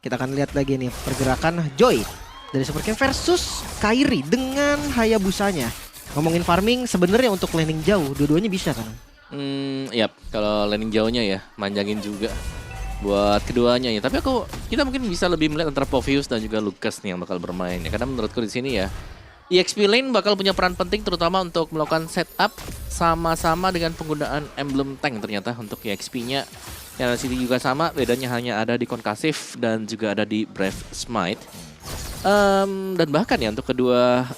Kita akan lihat lagi nih pergerakan Joy dari Super Ken versus Kairi dengan Hayabusanya. Ngomongin farming sebenarnya untuk laning jauh, dua-duanya bisa kan? Yap, kalau landing jauhnya ya manjangin juga buat keduanya ya. Tapi kita mungkin bisa lebih melihat antara Povius dan juga Lucas nih yang bakal bermain ya. Karena menurutku di sini ya EXP lane bakal punya peran penting terutama untuk melakukan setup sama-sama dengan penggunaan emblem tank ternyata untuk EXP-nya. Yang sini juga sama, bedanya hanya ada di Concussive dan juga ada di Brave Smite. Dan bahkan ya untuk kedua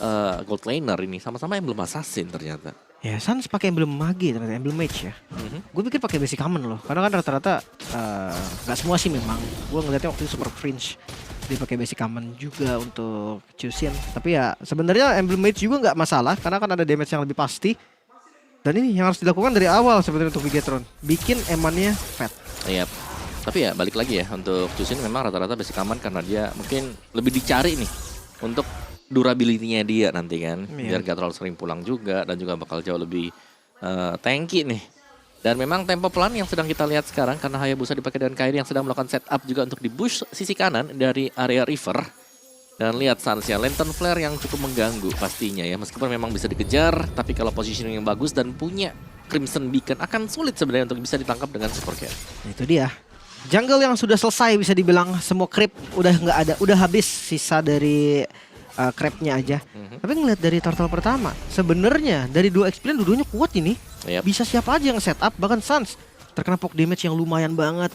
gold laner ini sama-sama emblem assassin ternyata. Ya, Sans pakai emblem mage ternyata, emblem mage ya. Gue pikir pakai basic common loh, karena kan rata-rata nggak semua sih memang. Gue ngeliatnya waktu itu super fringe dia pakai basic common juga untuk Chusin. Tapi ya sebenarnya emblem mage juga nggak masalah, karena kan ada damage yang lebih pasti. Dan ini yang harus dilakukan dari awal sebenarnya untuk Bigetron, bikin emannya fat. Iya. Tapi ya balik lagi ya untuk Chusin memang rata-rata basic common karena dia mungkin lebih dicari nih untuk durability-nya dia nanti kan, biar gak terlalu sering pulang juga dan juga bakal jauh lebih tanky nih. Dan memang tempo pelan yang sedang kita lihat sekarang karena Hayabusa dipakai dengan Kairi yang sedang melakukan setup juga untuk di bush sisi kanan dari area river. Dan lihat Sansnya, Lantern Flare yang cukup mengganggu pastinya ya, meskipun memang bisa dikejar, tapi kalau positioning yang bagus dan punya Crimson Beacon akan sulit sebenarnya untuk bisa ditangkap dengan Super Cat. Itu dia. Jungle yang sudah selesai bisa dibilang, semua creep udah nggak ada, udah habis, sisa dari crabnya aja. Tapi ngeliat dari turtle pertama, sebenarnya dari dua experience dua-duanya kuat ini. Bisa siapa aja yang setup, bahkan Sans terkena poke damage yang lumayan banget.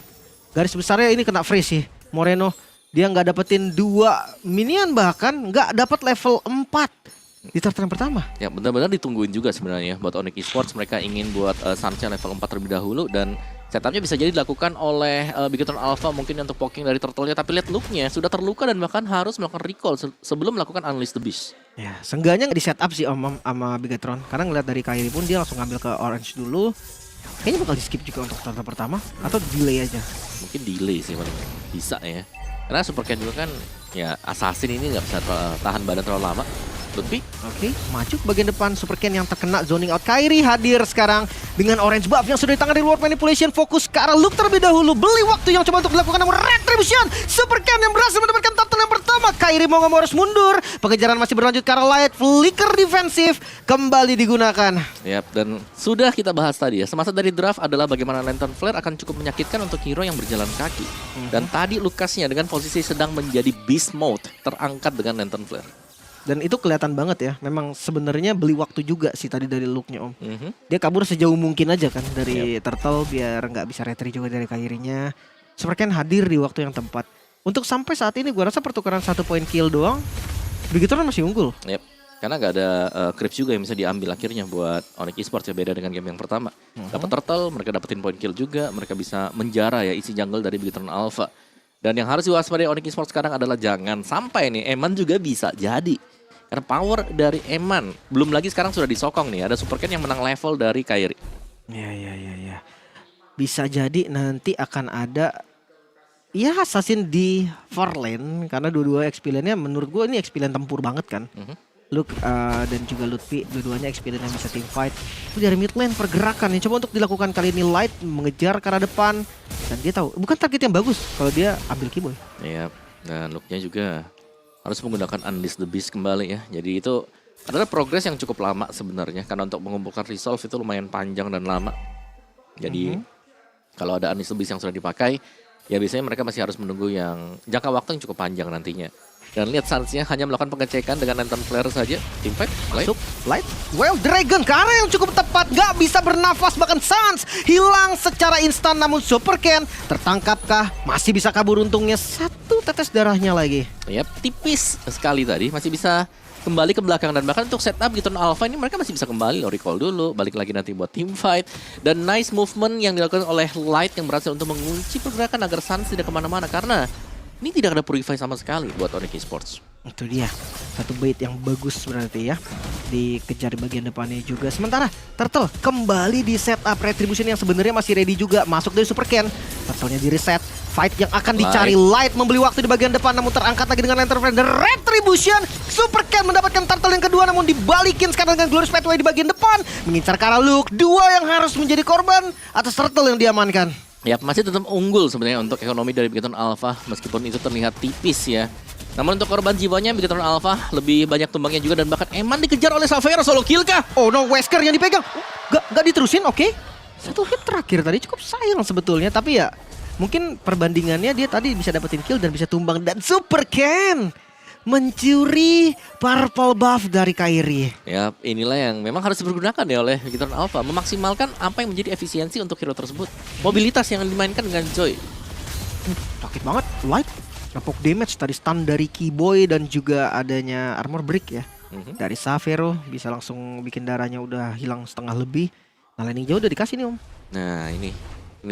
Garis besarnya ini kena freeze sih. Moreno dia nggak dapetin 2 minion, bahkan nggak dapat level 4 di turtle yang pertama. Ya benar-benar ditungguin juga sebenarnya buat Onyx Esports, mereka ingin buat Sansnya level 4 terlebih dahulu dan setupnya bisa jadi dilakukan oleh Bigetron Alpha mungkin untuk poking dari turtle-nya, tapi lihat look-nya sudah terluka dan bahkan harus melakukan recall sebelum melakukan Unleash the Beast. Ya, seenggaknya di setup sih sama Bigetron, karena ngeliat dari Kairi pun dia langsung ngambil ke Orange dulu. Kayaknya bakal di skip juga untuk turtle pertama atau delay aja. Mungkin delay sih paling bisa ya. Karena Super Cat juga kan ya assassin ini nggak bisa tahan badan terlalu lama. Oke, maju ke bagian depan. Super Ken yang terkena zoning out. Kairi hadir sekarang dengan orange buff yang sudah di tangan dari World Manipulation. Fokus ke arah Luke terlebih dahulu. Beli waktu yang coba untuk dilakukan namun Retribution. Super Ken yang berhasil mendapatkan turtle yang pertama. Kairi mau nggak mau harus mundur. Pengejaran masih berlanjut ke arah Light. Flicker defensif kembali digunakan. Yap, dan sudah kita bahas tadi ya. Semasa dari draft adalah bagaimana Lantern Flare akan cukup menyakitkan untuk hero yang berjalan kaki. Dan tadi Lucasnya dengan posisi sedang menjadi beast mode terangkat dengan Lantern Flare. Dan itu kelihatan banget ya. Memang sebenarnya beli waktu juga sih tadi dari look-nya Om. Dia kabur sejauh mungkin aja kan dari turtle biar nggak bisa retry juga dari Kairinya. Super Ken hadir di waktu yang tepat. Untuk sampai saat ini gue rasa pertukaran 1 point kill doang, Bigetron masih unggul. Yep. Karena nggak ada creeps juga yang bisa diambil akhirnya buat Onyx Esports ya, beda dengan game yang pertama. Dapat turtle, mereka dapetin point kill juga, mereka bisa menjara ya isi jungle dari Bigetron Alpha. Dan yang harus diwaspadai Onyx Esports sekarang adalah jangan sampai nih Eman juga bisa jadi. Karena power dari Eman, belum lagi sekarang sudah disokong nih, ada Super Ken yang menang level dari Kairi. Ya. Bisa jadi nanti akan ada ya assassin di 4 lane, karena dua-dua experience-nya menurut gue ini experience tempur banget kan. Luke dan juga Lutfi, dua-duanya experience yang bisa team fight. Itu dari mid lane pergerakan yang coba untuk dilakukan kali ini Light mengejar ke arah depan. Dan dia tahu, bukan target yang bagus kalau dia ambil Keyboy. Iya, dan Luke-nya juga harus menggunakan Unleash the Beast kembali ya. Jadi itu adalah progres yang cukup lama sebenarnya. Karena untuk mengumpulkan resolve itu lumayan panjang dan lama. Jadi kalau ada Unleash the Beast yang sudah dipakai, ya biasanya mereka masih harus menunggu yang jangka waktu yang cukup panjang nantinya. Dan lihat Sansnya hanya melakukan pengecekan dengan Lantern Flare saja. Impact, masuk, Light. Well, Dragon ke arah yang cukup tepat. Gak bisa bernafas, bahkan Sans hilang secara instan. Namun Super Ken tertangkapkah? Masih bisa kabur untungnya. 1 tetes darahnya lagi. Yap, tipis sekali tadi. Masih bisa kembali ke belakang. Dan bahkan untuk setup Bigetron Alpha ini mereka masih bisa kembali. Recall dulu, balik lagi nanti buat team fight. Dan nice movement yang dilakukan oleh Light yang berhasil untuk mengunci pergerakan agar Sans tidak kemana-mana. Karena ini tidak ada purify sama sekali buat Onyx Esports. Itu dia, satu bait yang bagus berarti ya. Dikejar di bagian depannya juga. Sementara Turtle kembali di setup Retribution yang sebenarnya masih ready juga. Masuk dari Super Ken, Turtle-nya di reset. Fight yang akan dicari Light membeli waktu di bagian depan, namun terangkat lagi dengan Lantern Flare. The Retribution, Super Ken mendapatkan Turtle yang kedua, namun dibalikin sekarang dengan Glorious Pathway di bagian depan. Mengincar ke arah Luke, 2 yang harus menjadi korban atas Turtle yang diamankan. Ya masih tetap unggul sebenarnya untuk ekonomi dari Bigetron Alpha meskipun itu terlihat tipis ya. Namun untuk korban jiwanya Bigetron Alpha lebih banyak tumbangnya juga dan bahkan Eman dikejar oleh Xavier solo kill kah? Oh no, Wesker yang dipegang. Gak diterusin, oke. Satu hit terakhir tadi cukup sayang sebetulnya, tapi ya mungkin perbandingannya dia tadi bisa dapetin kill dan bisa tumbang, dan Super Ken mencuri purple buff dari Kairi. Ya inilah yang memang harus dipergunakan ya oleh Bigetron Alpha, memaksimalkan apa yang menjadi efisiensi untuk hero tersebut. Mobilitas yang dimainkan dengan Joy. Sakit banget, light. Nepok damage tadi, stun dari Keyboy dan juga adanya armor break ya. Dari Xavero bisa langsung bikin darahnya udah hilang setengah lebih. Nah, landing jauh udah dikasih nih Om. Nah ini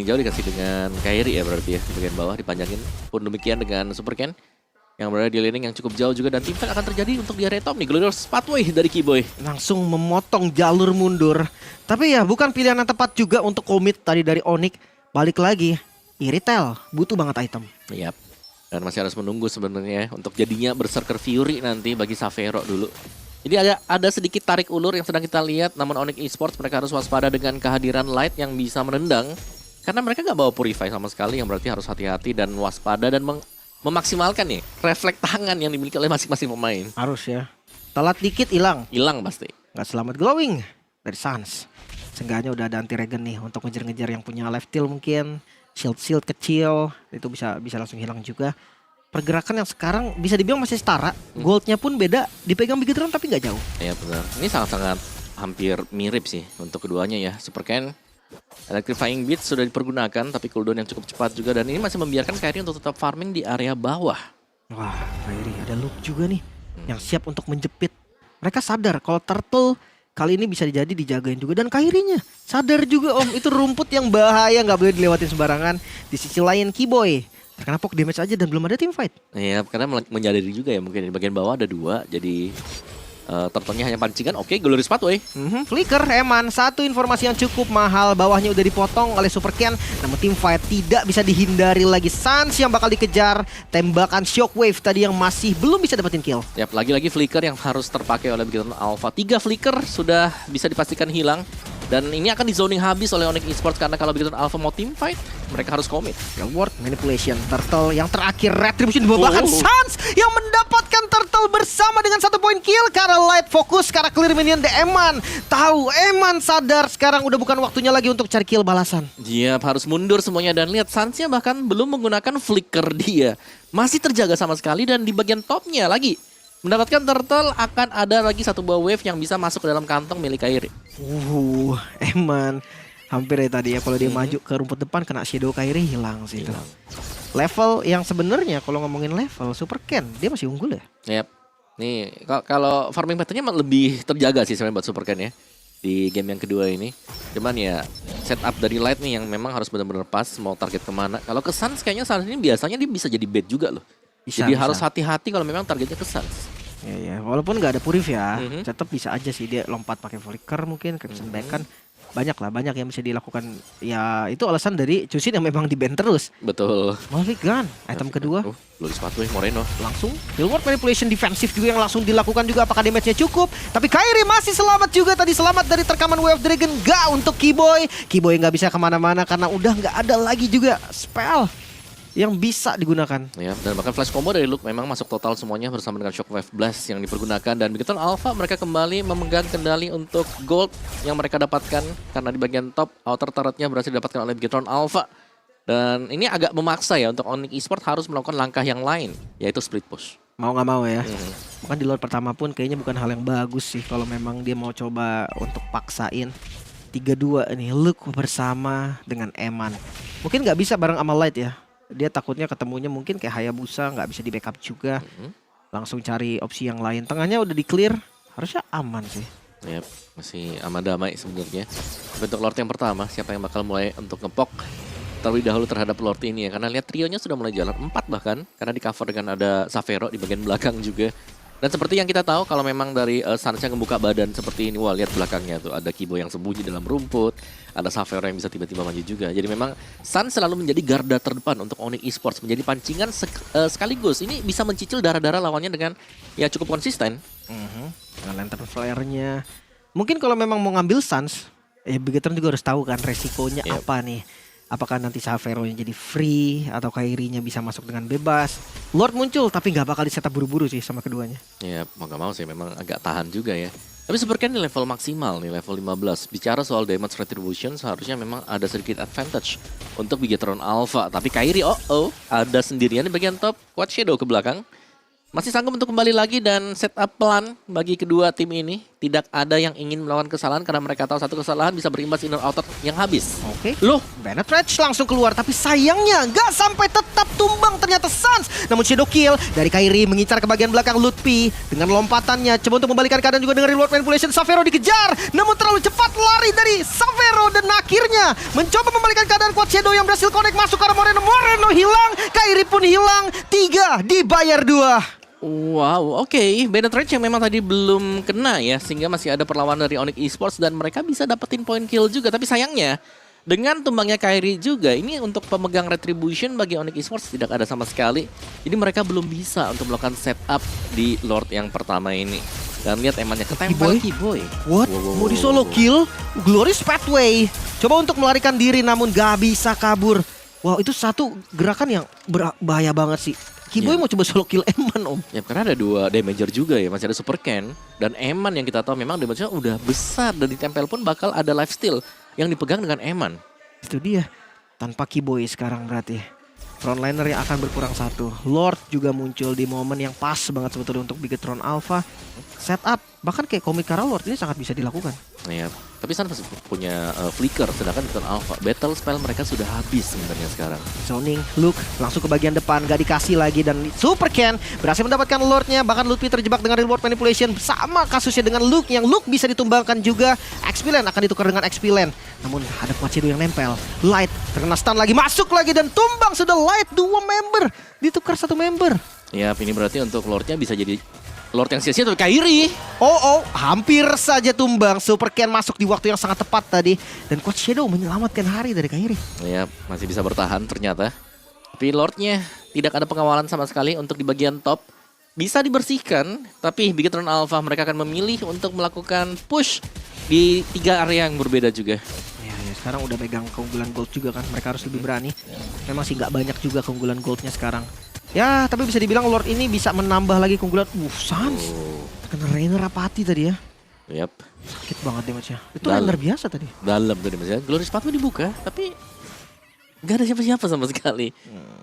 jauh dikasih dengan Kairi ya berarti ya, di bagian bawah dipanjangin. Pun demikian dengan Super Ken yang berada di laning yang cukup jauh juga, dan teamfight akan terjadi untuk di area top nih. Glorious pathway dari Keyboy Langsung memotong jalur mundur. Tapi ya bukan pilihan yang tepat juga untuk komit tadi dari Onyx. Balik lagi, Iritel butuh banget item. Yap. Dan masih harus menunggu sebenarnya untuk jadinya Berserker Fury nanti bagi Xavero dulu. Jadi ada sedikit tarik ulur yang sedang kita lihat, namun Onyx Esports mereka harus waspada dengan kehadiran Light yang bisa menendang. Karena mereka nggak bawa Purify sama sekali, yang berarti harus hati-hati dan waspada dan memaksimalkan nih refleks tangan yang dimiliki oleh masing-masing pemain. Harus ya. Telat dikit hilang. Hilang pasti. Nggak selamat glowing dari Sans. Seenggaknya udah ada anti regen nih untuk ngejar-ngejar yang punya lifesteal mungkin. Shield kecil itu bisa langsung hilang juga. Pergerakan yang sekarang bisa dibilang masih setara. Goldnya pun beda, dipegang Bigetron tapi nggak jauh. Ya benar. Ini sangat-sangat hampir mirip sih untuk keduanya ya. Super Ken, Electrifying Beat sudah dipergunakan tapi cooldown yang cukup cepat juga, dan ini masih membiarkan Kairi untuk tetap farming di area bawah. Wah, Kairi ada Luke juga nih yang siap untuk menjepit. Mereka sadar kalau Turtle kali ini bisa jadi dijagain juga, dan Kairinya sadar juga Om, itu rumput yang bahaya, nggak boleh dilewatin sembarangan. Di sisi lain Keyboy terkena poke damage aja dan belum ada team fight. Iya, karena menyadari juga ya mungkin di bagian bawah ada dua, jadi turtle-nya hanya pancingan. Oke, Glorious Pathway. Flicker, Eman, satu informasi yang cukup mahal. Bawahnya udah dipotong oleh Super Ken. Namun team fight tidak bisa dihindari lagi. Sans yang bakal dikejar. Tembakan Shockwave tadi yang masih belum bisa dapetin kill. Yap, lagi-lagi flicker yang harus terpakai oleh Bigetron Alpha. 3 flicker sudah bisa dipastikan hilang. Dan ini akan di zoning habis oleh Onyx Esports, karena kalau Bigetron Alpha mau team fight, mereka harus commit. Reward Manipulation, Turtle yang terakhir Retribution dibawa. Bahkan Sans yang mendapatkan Turtle bersama dengan 1 poin kill. Karena Light fokus, karena clear minion de Eman. Tahu, Eman sadar sekarang udah bukan waktunya lagi untuk cari kill balasan. Dia harus mundur semuanya, dan lihat Sansnya bahkan belum menggunakan flicker dia. Masih terjaga sama sekali, dan di bagian topnya lagi mendapatkan Turtle, akan ada lagi satu buah wave yang bisa masuk ke dalam kantong milik Kairi. Eman hampir ya tadi ya, kalau dia maju ke rumput depan kena Shadow Kairi hilang sih itu. Level yang sebenarnya kalau ngomongin level Super Ken dia masih unggul ya. Yap. Nih kalau farming patternnya lebih terjaga sih sebenarnya buat Super Ken ya di game yang kedua ini. Cuman ya setup dari Light nih yang memang harus benar-benar pas mau target kemana. Kalau ke Sans kayaknya Sans ini biasanya dia bisa jadi bait juga loh. Jadi harus hati-hati kalau memang targetnya ke Sans. Ya, walaupun nggak ada Purif ya, tetap bisa aja sih dia lompat pakai flicker mungkin, Crimson Beacon. Banyak yang bisa dilakukan. Ya itu alasan dari Chusin yang memang di-ban terus. Betul. Mavic Gun, item kedua. Glorious Pathway Moreno. Langsung Reward Manipulation defensif juga yang langsung dilakukan juga. Apakah damage-nya cukup? Tapi Kairi masih selamat juga tadi. Selamat dari terkaman Wave Dragon. Gak untuk Keyboy. Keyboy nggak bisa kemana-mana karena udah nggak ada lagi juga spell yang bisa digunakan. Ya, dan bahkan flash combo dari Luke memang masuk total semuanya bersama dengan Shockwave Blast yang dipergunakan, dan Bigetron Alpha mereka kembali memegang kendali untuk gold yang mereka dapatkan karena di bagian top outer turretnya berhasil didapatkan oleh Bigetron Alpha. Dan ini agak memaksa ya untuk Onyx Esports harus melakukan langkah yang lain, yaitu split push. Mau nggak mau ya. Bahkan di luar pertama pun kayaknya bukan hal yang bagus sih kalau memang dia mau coba untuk paksain. 3-2 ini Luke bersama dengan Eman. Mungkin nggak bisa bareng sama Light ya. Dia takutnya ketemunya mungkin kayak Hayabusa, nggak bisa di backup juga. Langsung cari opsi yang lain. Tengahnya udah di clear, harusnya aman sih. Yep, masih aman damai sebenarnya. Bentuk Lord yang pertama, siapa yang bakal mulai untuk ngepok terlebih dahulu terhadap Lord ini ya. Karena lihat trionya sudah mulai jalan 4 bahkan, karena di cover dengan ada Xavero di bagian belakang juga. Dan seperti yang kita tahu, kalau memang dari Sans yang membuka badan seperti ini, wah lihat belakangnya tuh ada Keyboy yang sembunyi dalam rumput, ada Xavero yang bisa tiba-tiba maju juga. Jadi memang Sans selalu menjadi garda terdepan untuk Onyx Esports, menjadi pancingan sekaligus. Ini bisa mencicil darah-darah lawannya dengan ya cukup konsisten. Dengan lantern flare-nya. Mungkin kalau memang mau ngambil Sans, Bigetron juga harus tahu kan resikonya apa nih. Apakah nanti Savero-nya jadi free atau Kairi-nya bisa masuk dengan bebas. Lord muncul tapi nggak bakal di-setup buru-buru sih sama keduanya. Ya mau gak mau sih memang agak tahan juga ya. Tapi Super Ken di level maksimal nih, level 15. Bicara soal damage retribution seharusnya memang ada sedikit advantage untuk Bigetron Alpha. Tapi Kairi ada sendirian di bagian top. Quad Shadow ke belakang. Masih sanggup untuk kembali lagi dan setup pelan bagi kedua tim ini. Tidak ada yang ingin melakukan kesalahan karena mereka tahu satu kesalahan bisa berimbas inner outer yang habis. Oke. Loh, Bennett Rage langsung keluar tapi sayangnya nggak sampai tetap tumbang ternyata Sans. Namun Shadow Kill dari Kairi mengincar ke bagian belakang Lutfi dengan lompatannya coba untuk membalikan keadaan juga dengan reward manipulation. Savero dikejar namun terlalu cepat lari dari Savero dan akhirnya mencoba membalikan keadaan Quad Shadow yang berhasil connect masuk ke arah Moreno. Moreno hilang, Kairi pun hilang. 3 dibayar 2. Wow, oke. Bennett Rage yang memang tadi belum kena ya, sehingga masih ada perlawanan dari Onyx Esports dan mereka bisa dapetin point kill juga. Tapi sayangnya, dengan tumbangnya Kairi juga, ini untuk pemegang retribution bagi Onyx Esports tidak ada sama sekali. Jadi mereka belum bisa untuk melakukan setup di Lord yang pertama ini. Dan lihat emannya ketempel Kiboy. What? Mau di solo kill? Glorious Pathway. Coba untuk melarikan diri namun gak bisa kabur. Wow, itu satu gerakan yang bahaya banget sih. Kiboy mau coba solo kill Eman om. Ya karena ada 2 damager juga ya, masih ada Super Ken dan Eman yang kita tahu memang damage-nya udah besar dan ditempel pun bakal ada lifesteal yang dipegang dengan Eman. Itu dia, tanpa Kiboy sekarang berarti frontliner yang akan berkurang 1. Lord juga muncul di momen yang pas banget sebetulnya untuk Bigetron Alpha. Setup, bahkan kayak Komik Kara Lord ini sangat bisa dilakukan. Ya, tapi San masih punya flicker, sedangkan Bigetron Alpha battle spell mereka sudah habis sebenarnya sekarang. Zoning, Luke langsung ke bagian depan, gak dikasih lagi dan Super Ken berhasil mendapatkan Lordnya. Bahkan Lutfi terjebak dengan reward manipulation, sama kasusnya dengan Luke yang Luke bisa ditumbangkan juga. XP Land akan ditukar dengan XP Land, namun ada Quad Shadow yang nempel. Light terkena stun lagi, masuk lagi dan tumbang sudah Light. 2 member ditukar 1 member. Ya, ini berarti untuk Lordnya bisa jadi Lord yang sia-sia tapi Kairi. Hampir saja tumbang. Super Ken masuk di waktu yang sangat tepat tadi. Dan Quad Shadow menyelamatkan hari dari Kairi. Ya, masih bisa bertahan ternyata. Tapi Lordnya tidak ada pengawalan sama sekali untuk di bagian top. Bisa dibersihkan, tapi Bigetron Alpha mereka akan memilih untuk melakukan push di 3 area yang berbeda juga. Ya, sekarang udah pegang keunggulan gold juga kan. Mereka harus lebih berani. Memang sih nggak banyak juga keunggulan goldnya sekarang. Ya, tapi bisa dibilang Lord ini bisa menambah lagi keunggulan. Sans. Kena Rainer Apati tadi ya. Yap. Sakit banget damage-nya. Itu Rainer biasa tadi. Dalam tadi maksudnya. Glorious Pathway dibuka, tapi nggak ada siapa-siapa sama sekali.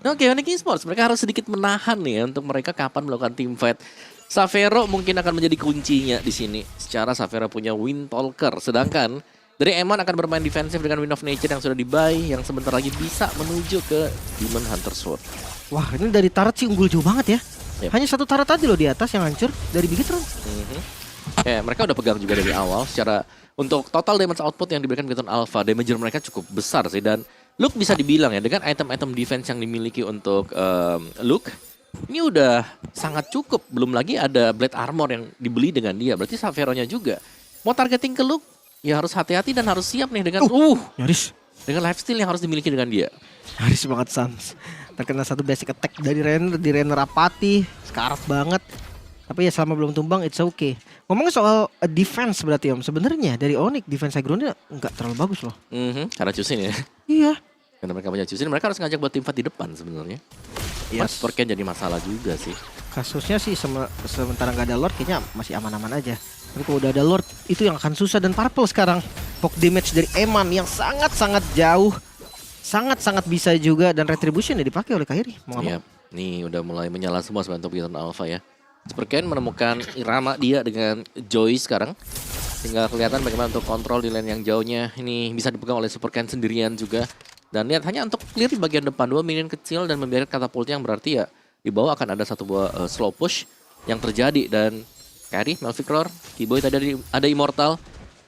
Oke, Onyx Esports mereka harus sedikit menahan nih ya untuk mereka kapan melakukan team fight. Savero mungkin akan menjadi kuncinya di sini. Secara Savero punya Wind Talker, sedangkan dari Eman akan bermain defensif dengan Wind of Nature yang sudah dibuy, yang sebentar lagi bisa menuju ke Demon Hunter Sword. Wah, ini dari turret sih unggul jauh banget ya. Yep. Hanya 1 turret tadi loh di atas yang hancur dari Bigetron. Mereka udah pegang juga dari awal. Secara untuk total damage output yang diberikan Bigetron Alpha, damager mereka cukup besar sih. Dan Luke bisa dibilang ya, dengan item-item defense yang dimiliki untuk Luke, ini udah sangat cukup. Belum lagi ada Blade Armor yang dibeli dengan dia. Berarti Savero-nya juga. Mau targeting ke Luke, ya harus hati-hati dan harus siap nih dengan nyaris. Dengan lifesteal yang harus dimiliki dengan dia. Nyaris banget Sans. Terkena 1 basic attack dari Rainer, di Rainer Apati. Sekarat banget. Tapi ya selama belum tumbang it's okay. Ngomongin soal defense berarti om, sebenarnya dari Onyx defense aggro-nya nggak terlalu bagus loh. Karena Chusin ya. Iya. Karena mereka punya Chusin, mereka harus ngajak buat tim fight di depan sebenarnya. Yes. Super Ken jadi masalah juga sih. Kasusnya sih sementara nggak ada Lord kayaknya masih aman-aman aja. Tapi kalau udah ada Lord itu yang akan susah. Dan Purple sekarang poke damage dari Eman yang sangat-sangat jauh. Sangat-sangat bisa juga dan retribution ya dipakai oleh Kairi. Mau nggak mau. Nih udah mulai menyala semua sebenarnya untuk Bigetron Alpha ya. Super Ken menemukan irama dia dengan Joy sekarang. Tinggal kelihatan bagaimana untuk kontrol di lane yang jauhnya. Ini bisa dipegang oleh Super Ken sendirian juga. Dan lihat hanya untuk clear di bagian depan 2 minion kecil dan membiarkan katapultnya yang berarti ya di bawah akan ada 1 buah slow push yang terjadi. Dan Kairi, Melvic Roar, Kiboy tadi ada Immortal.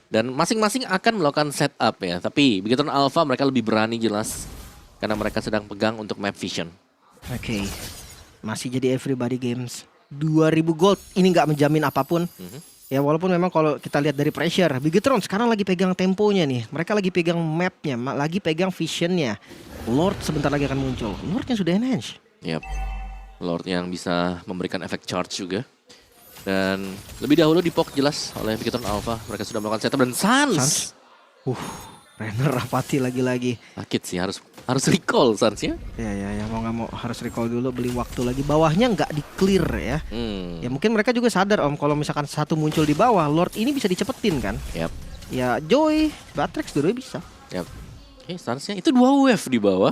Dan masing-masing akan melakukan setup ya. Tapi Bigetron Alpha mereka lebih berani jelas. Karena mereka sedang pegang untuk map vision. Oke. Masih jadi everybody games. 2000 gold ini nggak menjamin apapun. Ya walaupun memang kalau kita lihat dari pressure, Bigetron sekarang lagi pegang temponya nih. Mereka lagi pegang mapnya, lagi pegang visionnya. Lord sebentar lagi akan muncul. Lordnya sudah enhance. Yap. Lord yang bisa memberikan efek charge juga. Dan lebih dahulu dipok jelas oleh Bigetron Alpha. Mereka sudah melakukan setup dan Sans. Rainer Rapati lagi-lagi. Sakit sih, harus recall Suns ya. Ya mau nggak mau harus recall dulu, beli waktu lagi. Bawahnya nggak di clear ya. Ya mungkin mereka juga sadar Om, kalau misalkan satu muncul di bawah, Lord ini bisa dicepetin kan. Yap. Ya Joy, Batrix dulu bisa. Yap. Oke, Sunsnya itu 2 wave di bawah.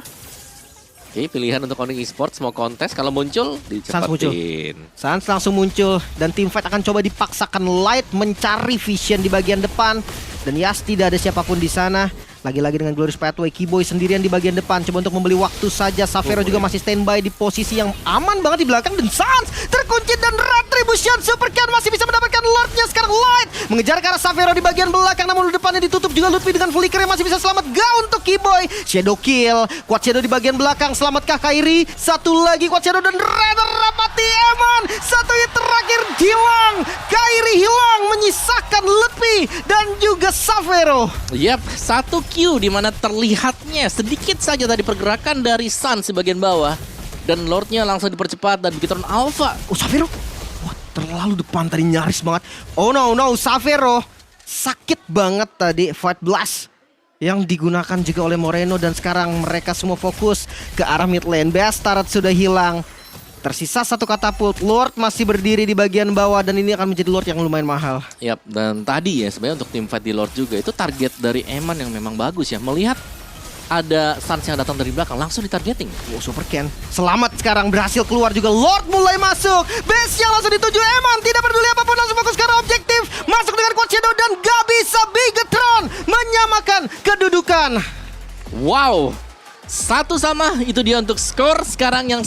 Oke, pilihan untuk Onyx Esports mau kontes kalau muncul dicepetin. Suns langsung muncul dan Teamfight akan coba dipaksakan Light mencari vision di bagian depan. Dan Yas tidak ada siapapun di sana. Lagi-lagi dengan Glorious Pathway, Keyboy sendirian di bagian depan. Coba untuk membeli waktu saja. Xavero juga masih standby di posisi yang aman banget di belakang. Dan Suns terkunci dan Retribution Supercan masih bisa mendapatkan Lordnya. Sekarang Light mengejar ke arah Xavero di bagian belakang. Namun di depannya ditutup juga Lutfi dengan Flicker yang masih bisa selamat. Gak untuk Keyboy. Shadow kill. Quad Shadow di bagian belakang. Selamatkah Kairi? Satu lagi Quad Shadow dan Rainer Rapati Eman. Satu hit terakhir hilang. Kairi hilang menyisakan Lutfi dan juga Xavero. Yap, 1 Q di mana terlihatnya sedikit saja tadi pergerakan dari Suns di bagian bawah. Dan Lordnya langsung dipercepat dan Beakatron Alpha. Oh Xavero, wah terlalu depan tadi, nyaris banget. Oh no, Xavero sakit banget tadi Fight Blast yang digunakan juga oleh Moreno. Dan sekarang mereka semua fokus ke arah mid lane. Bastard sudah hilang. Tersisa 1 katapult. Lord masih berdiri di bagian bawah dan ini akan menjadi Lord yang lumayan mahal. Yap, dan tadi ya sebenarnya untuk tim fight di Lord juga itu target dari Eman yang memang bagus ya. Melihat ada Suns yang datang dari belakang langsung ditargeting. Oh, Super Ken selamat sekarang, berhasil keluar juga. Lord mulai masuk. Base yang langsung dituju Eman. Tidak peduli apapun, langsung fokus ke arah objektif. Masuk dengan Quad Shadow dan gak bisa Beakatron menyamakan kedudukan. Wow, 1-1 itu dia untuk skor sekarang yang